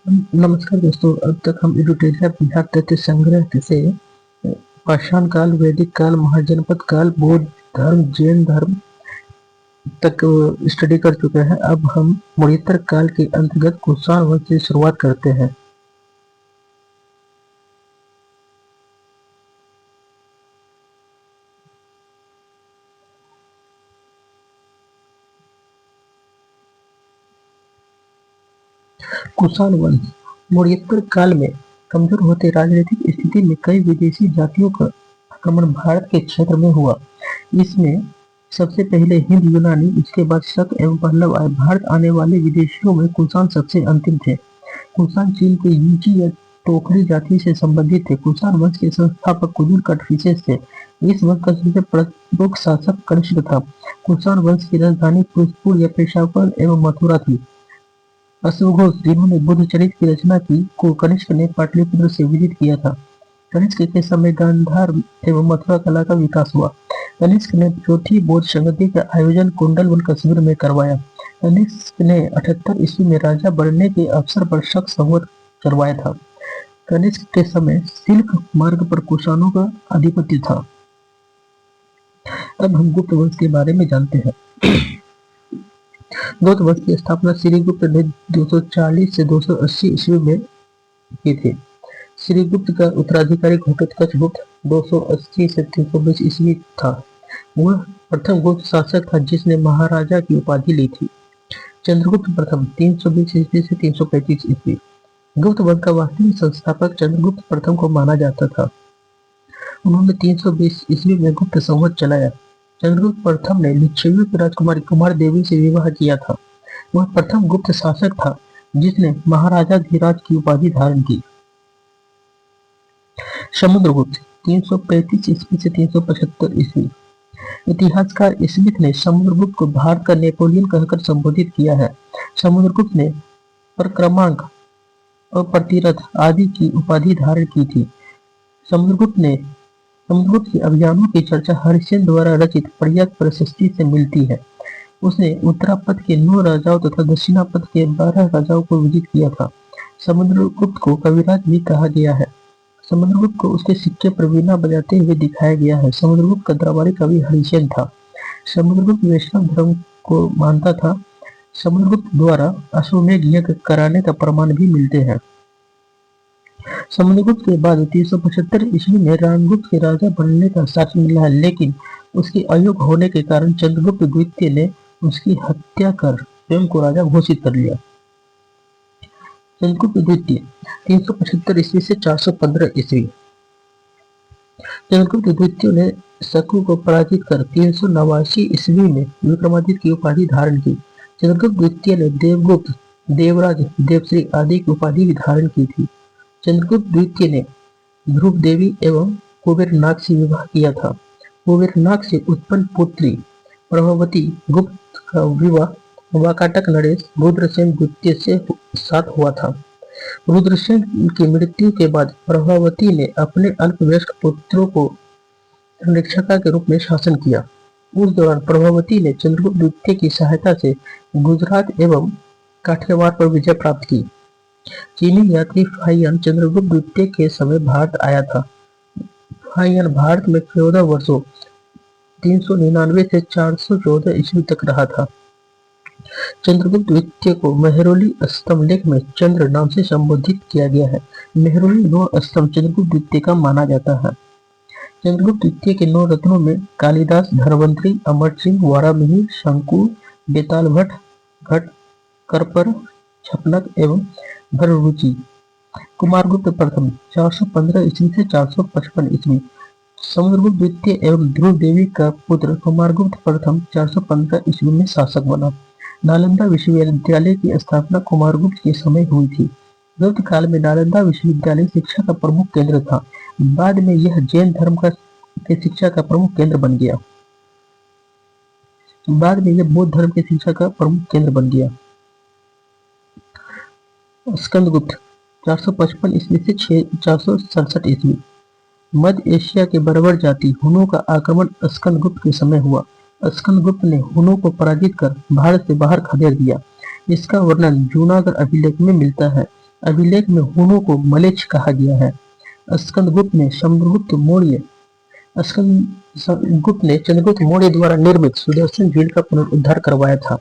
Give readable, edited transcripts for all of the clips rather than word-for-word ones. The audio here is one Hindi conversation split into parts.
नमस्कार दोस्तों। अब तक हम एडुटेरिया बिहार तथ्य संग्रह से पाषाण काल, वैदिक काल, महाजनपद काल, बौद्ध धर्म, जैन धर्म तक स्टडी कर चुके हैं। अब हम मौर्योत्तर काल के अंतर्गत कुषाण वंश से शुरुआत करते हैं। कुषाण वंश मौर्योत्तर काल में कमजोर होते राजनीतिक स्थिति में कई विदेशी जातियों का आक्रमण भारत के क्षेत्र में हुआ। इसमें सबसे पहले हिंद यूनानी, इसके बाद शक एवं पल्लव आए। भारत आने वाले विदेशियों में कुषाण सबसे अंतिम थे। कुषाण चीन के यूची या टोकरी जाति से संबंधित थे। कुषाण वंश के संस्थापक कुलीन कटफिसेस थे। इस वंश का सबसे प्रमुख शासक कनिष्क था। कुषाण वंश की राजधानी पुष्पुर या पेशावर एवं मथुरा थी। अश्वघोष, जिन्होंने बुद्ध चरित की रचना की, को कनिष्क ने पाटलिपुत्र से विदित किया था। कनिष्क के समय गांधार एवं मथुरा कला का विकास हुआ। कनिष्क ने चौथी बौद्ध संगति का आयोजन कुंडलवन कश्मीर में करवाया। कनिष्क ने 78 ईस्वी में राजा बनने के अवसर पर शक संवत करवाया था। कनिष्क के समय सिल्क मार्ग पर कुषाणों का आधिपत्य था। अब हम गुप्त वंश के बारे में जानते हैं। गुप्त वंश की स्थापना श्रीगुप्त ने 240 से 280 ईस्वी में की थी। श्रीगुप्त का उत्तराधिकारी घटोत्कच गुप्त 280 से 320 ईस्वी था। वह प्रथम गुप्त शासक था जिसने महाराजा की उपाधि ली थी। चंद्रगुप्त प्रथम 320 ईस्वी से 335 ईस्वी। गुप्त वंश का वास्तविक संस्थापक चंद्रगुप्त प्रथम को माना जाता था। उन्होंने 320 ईस्वी में गुप्त संवत चलाया। चंद्रगुप्त प्रथम ने लिच्छवियों की राजकुमारी कुमार देवी से विवाह किया था। वह प्रथम गुप्त शासक था जिसने महाराजाधिराज की उपाधि धारण की। समुद्रगुप्त 335 ईस्वी से 375 ईस्वी। इतिहासकार स्मिथ ने समुद्रगुप्त को भारत का नेपोलियन कहकर संबोधित किया है। समुद्रगुप्त ने परक्रमांक और प्रतिरथ आदि की उपाधि धारण की थी। समुद्रगुप्त के अभियानों की चर्चा हरिश्चंद्र द्वारा रचित पर्याप्त प्रशस्ति से मिलती है। उसने उत्तरापथ के 9 राजाओं तथा दक्षिणापथ के 12 राजाओं को विजित किया था। समुद्रगुप्त को कविराज भी कहा गया है। समुद्रगुप्त को उसके सिक्के पर वीणा बजाते हुए दिखाया गया है। समुद्रगुप्त का दरबारी कवि हरिसेन था। समुद्रगुप्त वैष्णव धर्म को मानता था। समुद्रगुप्त द्वारा अश्वमेध यज्ञ कराने का प्रमाण भी मिलते हैं। समुद्रगुप्त के बाद 375 ईस्वी में रामगुप्त के राजा बनने का साक्ष्य मिला है, लेकिन उसके अयोग्य होने के कारण चंद्रगुप्त द्वितीय ने उसकी हत्या कर स्वयं को राजा घोषित कर लिया। चंद्रगुप्त द्वितीय 375 ईस्वी से 415 ईस्वी। चंद्रगुप्त द्वितीय ने शकु को पराजित कर 389 ईस्वी में विक्रमादित्य की उपाधि धारण की। चंद्रगुप्त द्वितीय ने देवगुप्त, देवराज, देवश्री आदि की उपाधि भी धारण की थी। चंद्रगुप्त द्वितीय ने ध्रुव देवी एवं कुबेरनाग से विवाह किया था। कुबेरनाग से उत्पन्न पुत्री प्रभावती गुप्त का विवाह वाकाटक नरेश रुद्रसेन द्वितीय से साथ हुआ था। रुद्रसेन की मृत्यु के बाद प्रभावती ने अपने अल्पवयस्क पुत्रों को संरक्षका के रूप में शासन किया। उस दौरान प्रभावती ने चंद्रगुप्त द्वितीय की सहायता से गुजरात एवं काठियावाड़ पर विजय प्राप्त की। चीनी यात्री फाहियान चंद्रगुप्त द्वितीय के समय भारत आया था। फाहियान भारत में 14 वर्षों 399 से 414 ईस्वी तक रहा था। चंद्रगुप्त द्वितीय को मेहरौली स्तंभ लेख में चंद्र नाम से संबोधित किया गया है। मेहरौली 9 स्तंभ चंद्रगुप्त द्वितीय का माना जाता है। चंद्रगुप्त द्वितीय के 9 रत्नों में कालिदास, धनवंतरी, अमर सिंह, वारामिहिर, शंकु, बेताल भट्ट, घट, करपर, छपनक एवं भररुचि। कुमारगुप्त प्रथम 415 ईस्वी से 455 ईस्वी। समुद्रगुप्त द्वितीय एवं ध्रुव देवी का पुत्र कुमारगुप्त प्रथम 415 ईस्वी में शासक बना। नालंदा विश्वविद्यालय की स्थापना कुमारगुप्त के समय हुई थी। गुप्त काल में नालंदा विश्वविद्यालय शिक्षा का प्रमुख केंद्र था। बाद में यह जैन धर्म के शिक्षा का प्रमुख केंद्र बन गया। बाद में यह बौद्ध धर्म के शिक्षा का प्रमुख केंद्र बन गया। स्कंदगुप्त 455 ईस्वी से 467 ईस्वी। मध्य एशिया के बर्बर जाति हुनों का आक्रमण स्कंदगुप्त के समय हुआ। स्कंदगुप्त ने हुनों को पराजित कर भारत से बाहर खदेड़ दिया। इसका वर्णन जूनागढ़ अभिलेख में मिलता है। अभिलेख में हुनों को मलेच्छ कहा गया है। स्कंदगुप्त ने चंद्रगुप्त मौर्य द्वारा निर्मित सुदर्शन झील का पुनरुद्धार करवाया था।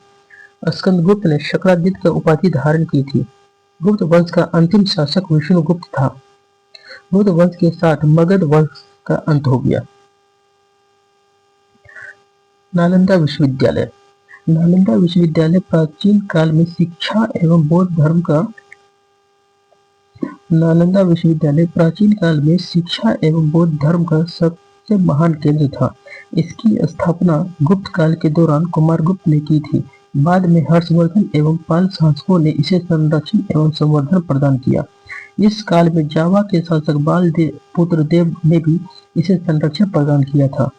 स्कंदगुप्त ने शक्रादित्य का उपाधि धारण की थी। गुप्त वंश का अंतिम शासक विष्णुगुप्त था। गुप्त वंश के साथ मगध वंश का अंत हो गया। नालंदा विश्वविद्यालय। नालंदा विश्वविद्यालय प्राचीन काल में शिक्षा एवं बौद्ध धर्म का सबसे महान केंद्र था। इसकी स्थापना गुप्त काल के दौरान कुमारगुप्त ने की थी। बाद में हर्षवर्धन एवं पाल शासकों ने इसे संरक्षण एवं संवर्धन प्रदान किया। इस काल में जावा के शासक बाल पुत्र देव ने भी इसे संरक्षण प्रदान किया था।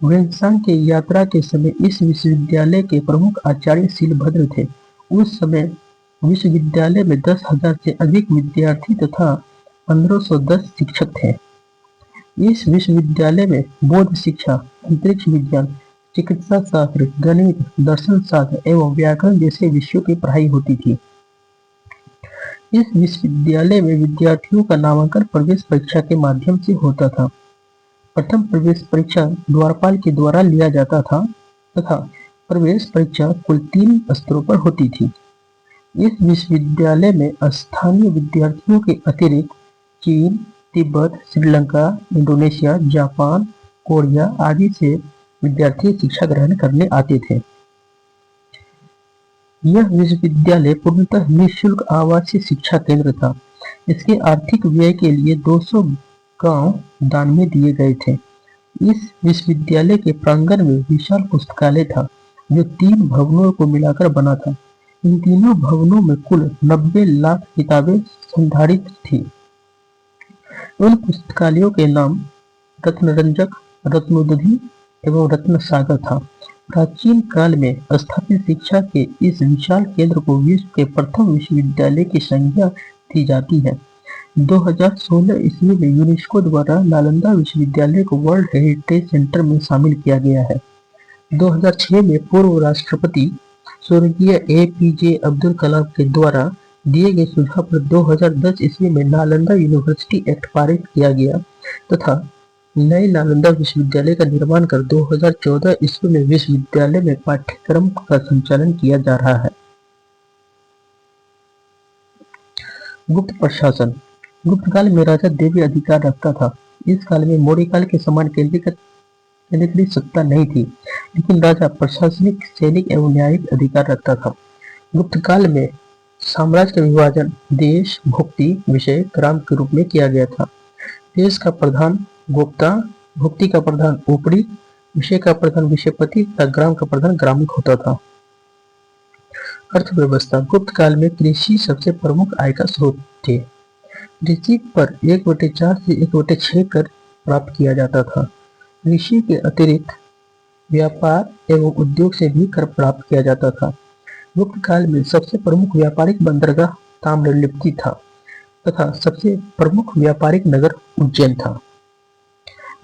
वेन्सांग के यात्रा के समय इस विश्वविद्यालय के प्रमुख आचार्य शीलभद्र थे। उस समय विश्वविद्यालय में 10,000 से अधिक विद्यार्थी तथा 1510 शिक्षक थे। इस विश्वविद्यालय में बौद्ध शिक्षा, अंतरिक्ष विज्ञान, चिकित्सा शास्त्र, गणित, दर्शन शास्त्र एवं व्याकरण जैसे विषयों की पढ़ाई होती थी। इस विश्वविद्यालय में विद्यार्थियों का नामांकन प्रवेश परीक्षा के माध्यम से होता था। प्रथम प्रवेश परीक्षा द्वारपाल के द्वारा लिया जाता था तथा प्रवेश परीक्षा कुल 3 स्तरों पर होती थी। इस विश्वविद्यालय में स्थानीय विद्यार्थियों के अतिरिक्त चीन, Tibet, Sri Lanka, Indonesia, Japan, Korea आदि से विद्यार्थी शिक्षा ग्रहण करने आते थे। यह विश्वविद्यालय पूर्णतः निःशुल्क आवासीय शिक्षा केंद्र था। इसके आर्थिक व्यय के लिए 200 गांव दान में दिए गए थे। इस विश्वविद्यालय के प्रांगण में विशाल पुस्तकालय था, जो 3 भवनों को मिलाकर बना था। इन तीनों भवनों में कुल 90 लाख किताबें संधारित थी। उन पुस्तकालयों के नाम रत्नरंजक, रत्नोदधि एवं रत्नसागर था। प्राचीन काल में स्थापित शिक्षा के इस विशाल केंद्र को विश्व के प्रथम विश्वविद्यालय की संज्ञा दी जाती है। 2016 ईस्वी में यूनेस्को द्वारा नालंदा विश्वविद्यालय को वर्ल्ड हेरिटेज सेंटर में शामिल किया गया है। 2006 में पूर्व राष्ट्रपति स्वर्गीय APJ अब्दुल कलाम के द्वारा दिए गए सुझाव पर 2010 ईस्वी में नालंदा यूनिवर्सिटी एक्ट पारित किया गया तथा नए नालंदा विश्वविद्यालय का निर्माण कर 2014 ईस्वी में विश्वविद्यालय में पाठ्यक्रम का संचालन किया जा रहा है। गुप्त प्रशासन। गुप्त काल में राजा देवी अधिकार रखता था। इस काल में मौर्य काल के समान केंद्रीकृत सत्ता नहीं थी, लेकिन राजा प्रशासनिक, सैनिक एवं न्यायिक अधिकार रखता था। गुप्त काल में साम्राज्य का विभाजन देश, भुक्ति, विषय, ग्राम के रूप में किया गया था। देश का प्रधान गोप्ता, भुक्ति का प्रधान ऊपरी, विषय का प्रधान विषयपति तथा ग्राम का प्रधान ग्रामिक होता था। अर्थव्यवस्था। गुप्त काल में कृषि सबसे प्रमुख आय का स्रोत थे। कृषि पर 1/4 से 1/6 कर प्राप्त किया जाता था। कृषि के अतिरिक्त व्यापार एवं उद्योग से भी कर प्राप्त किया जाता था। गुप्त काल में सबसे प्रमुख व्यापारिक बंदरगाह ताम्रलिप्ति था तथा सबसे प्रमुख व्यापारिक नगर उज्जैन था।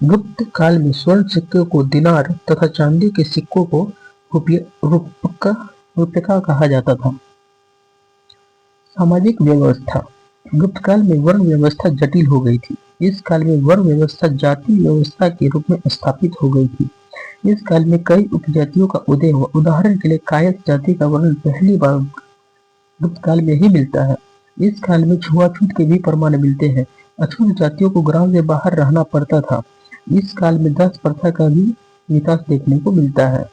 गुप्त काल में स्वर्ण सिक्कों को दिनार तथा चांदी के सिक्कों को रुपया कहा जाता था। सामाजिक व्यवस्था। गुप्त काल में वर्ण व्यवस्था जटिल हो गई थी। इस काल में वर्ण व्यवस्था जाति व्यवस्था के रूप में स्थापित हो गई थी। इस काल में कई उपजातियों का उदय हुआ। उदाहरण के लिए कायस्थ जाति का वर्णन पहली बार गुप्त काल में ही मिलता है। इस काल में छुआछूत के भी प्रमाण मिलते हैं। अछूत जातियों को ग्राम से बाहर रहना पड़ता था। इस काल में दास प्रथा का भी विकास देखने को मिलता है।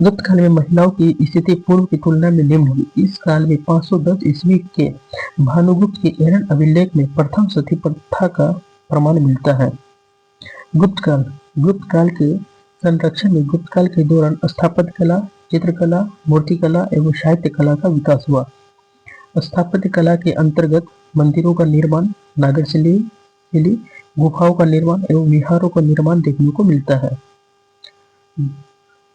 गुप्त काल में महिलाओं की स्थिति पूर्व की तुलना में निम्न हुई। इस काल में 510 ईस्वी के भानुगुप्त के एरन अभिलेख में प्रथम सती प्रथा का प्रमाण मिलता है। गुप्त काल के संरक्षण में गुप्त काल के दौरान स्थापत्य कला, चित्रकला, मूर्तिकला एवं साहित्य कला का विकास हुआ। स्थापत्य कला के अंतर्गत मंदिरों का निर्माण, नागरशिला, गुफाओं का निर्माण एवं विहारों का निर्माण देखने को मिलता है।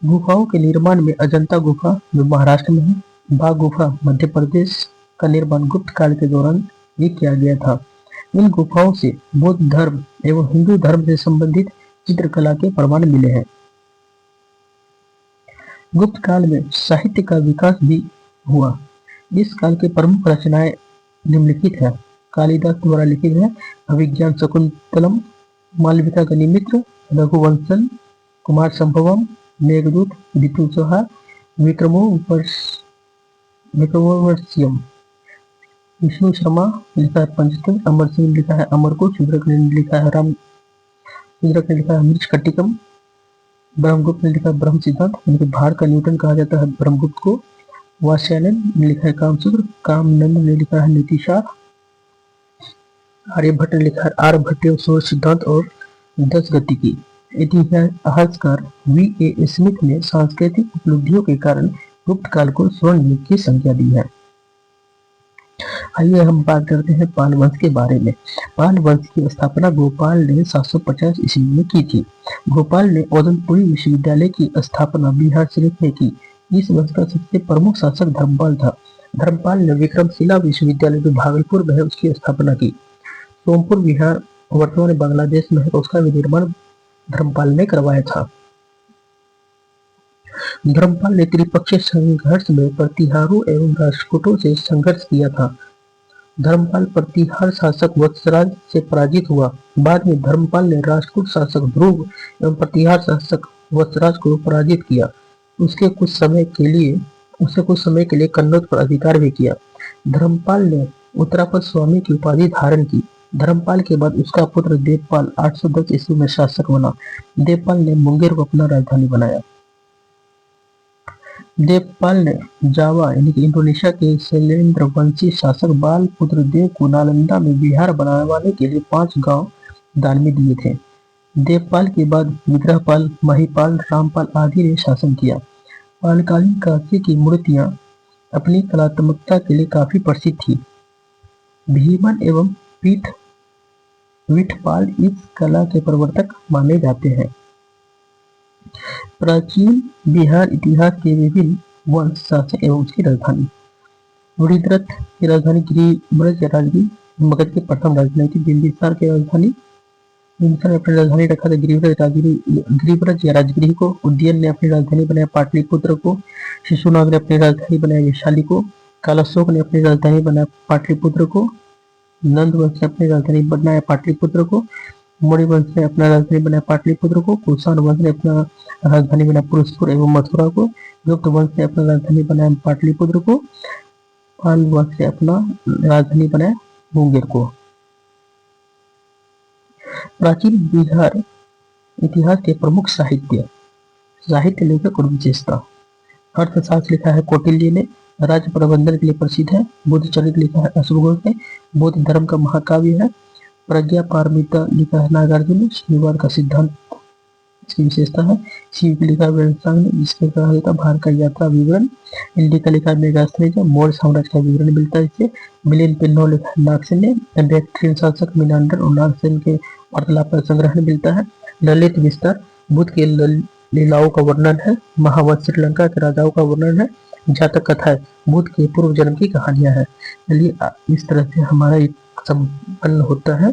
गुफाओं के निर्माण में अजंता गुफा जो महाराष्ट्र में है, बाघ गुफा मध्य प्रदेश का निर्माण गुप्त काल के दौरान भी किया गया था। इन गुफाओं से बौद्ध धर्म एवं हिंदू धर्म से संबंधित चित्रकला के प्रमाण मिले हैं। गुप्त काल में साहित्य का विकास भी हुआ। इस काल के प्रमुख रचनाएं निम्नलिखित है। कालिदास द्वारा लिखित है अभिज्ञान शकुंतलम, मालविका गनिमित्र, रघुवंशन, कुमार संभवम, मेघदूत, ऋतु संहार, विक्रमोर्वशीयम। विष्णु शर्मा लिखा है पंचतंत्र, अमर सिंह ने लिखा है अमरकोश, शूद्रक ने लिखा है मृच्छकटिकम, ब्रह्मगुप्त ने लिखा है ब्रह्म सिद्धांत, इनके भार का न्यूटन कहा जाता है ब्रह्मगुप्त को। वात्स्यायन ने लिखा है कामसूत्र, कामनंद ने लिखा है नीतिशार, आर्यभट्ट ने लिखा है आर्यभट्टीय सौर सिद्धांत और 10 गति की। इतिहासकार V.A. स्मिथ ने सांस्कृतिक उपलब्धियों के कारण गुप्त काल को स्वर्ण युग की संज्ञा दी है। आइए हम बात करते हैं पाल वंश के बारे में। पाल वंश की स्थापना गोपाल ने 750 ईस्वी में की थी। गोपाल ने ओदनपुरी विश्वविद्यालय की स्थापना बिहार शरीफ में की। इस वंश का सबसे प्रमुख शासक धर्मपाल था। धर्मपाल ने विक्रमशिला विश्वविद्यालय जो भागलपुर में है उसकी स्थापना की। सोमपुर बिहार वर्तमान बांग्लादेश में है, उसका निर्माण धर्मपाल ने करवाया था। धर्मपाल ने त्रिपक्षीय संघर्ष में प्रतिहारों एवं राष्ट्रकूटों से संघर्ष किया था। धर्मपाल प्रतिहार शासक वत्सराज से पराजित हुआ। बाद में धर्मपाल ने राष्ट्रकूट शासक ध्रुव एवं प्रतिहार शासक वत्सराज को पराजित किया। उसके कुछ समय के लिए कन्नौज पर अधिकार भी किया। धर्मपाल ने उत्तरापद स्वामी की उपाधि धारण की। धर्मपाल के बाद उसका पुत्र देवपाल 810 ईस्वी में शासक बना। देवपाल ने मुंगेर को अपना राजधानी बनाया। देवपाल ने जावा यानी कि इंडोनेशिया के शैलेंद्र वंशी शासक बाल पुत्र देव को नालंदा में विहार बनाने के लिए 5 गांव दान में दिए थे। देवपाल के बाद विग्रहपाल, महिपाल, रामपाल आदि ने शासन किया। पालकालीन काशी की मूर्तियां अपनी कलात्मकता के लिए काफी प्रसिद्ध थी। भीमन एवं विठपाल इस कला के प्रवर्तक माने जाते हैं। प्राचीन बिहार इतिहास के विभिन्न वंश, शासक एवं उसकी राजधानी। वृषद्रथ की राजधानी गिरिब्रज या राजगीर, मगध के प्रथम राजधानी थी। बिंबिसार की राजधानी, बिंबिसार ने अपनी राजधानी रखा था गिरिब्रज या राजगिरी को। उदयन ने अपनी राजधानी बनाया पाटलिपुत्र को। शिशुनाग ने अपनी राजधानी बनाया वैशाली को। कालाशोक ने अपनी राजधानी बनाया पाटलिपुत्र को। नंद वंश ने अपनी राजधानी बनाया पाटलिपुत्र को। मौर्य वंश ने अपना राजधानी बनाया पाटलिपुत्र को। कुषाण वंश ने अपना राजधानी बनाया पुरुषपुर एवं मथुरा को। गुप्त वंश ने अपना राजधानी बनाया पाटलिपुत्र को। पाल वंश ने अपना राजधानी बनाया मुंगेर को। प्राचीन बिहार इतिहास के प्रमुख साहित्य लेखक और विशेषता। अर्थशास्त्र लिखा है कौटिल्य ने। राज्य प्रबंधन के लिए प्रसिद्ध है। बुद्ध चरित्र लिखा है अशोक घोष ने। बौद्ध धर्म का महाकाव्य है। प्रज्ञा पारमिता लिखा है नागार्जुन ने। शनिवार का सिद्धांत इसकी विशेषता है। शिव की लिखा है वेदांतांग ने, जिसके कहा जाता है भारत का यात्रा विवरण। इंडी का लिखा है मेगास्थनीज। मौर्य साम्राज्य का विवरण मिलता है इससे। मिलियन पिन्नो लिखा है नागसेन ने। बैक्ट्रियन शासक मिनांडर और नागसेन के वार्तालाप का संग्रहण मिलता है। ललित विस्तार बुद्ध के लीलाओं का वर्णन है। महावत श्रीलंका के राजाओं का वर्णन है। जातक कथा है बुद्ध के पूर्व जन्म की कहानियां हैं। चलिए इस तरह से हमारा एक संपन्न होता है।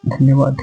धन्यवाद।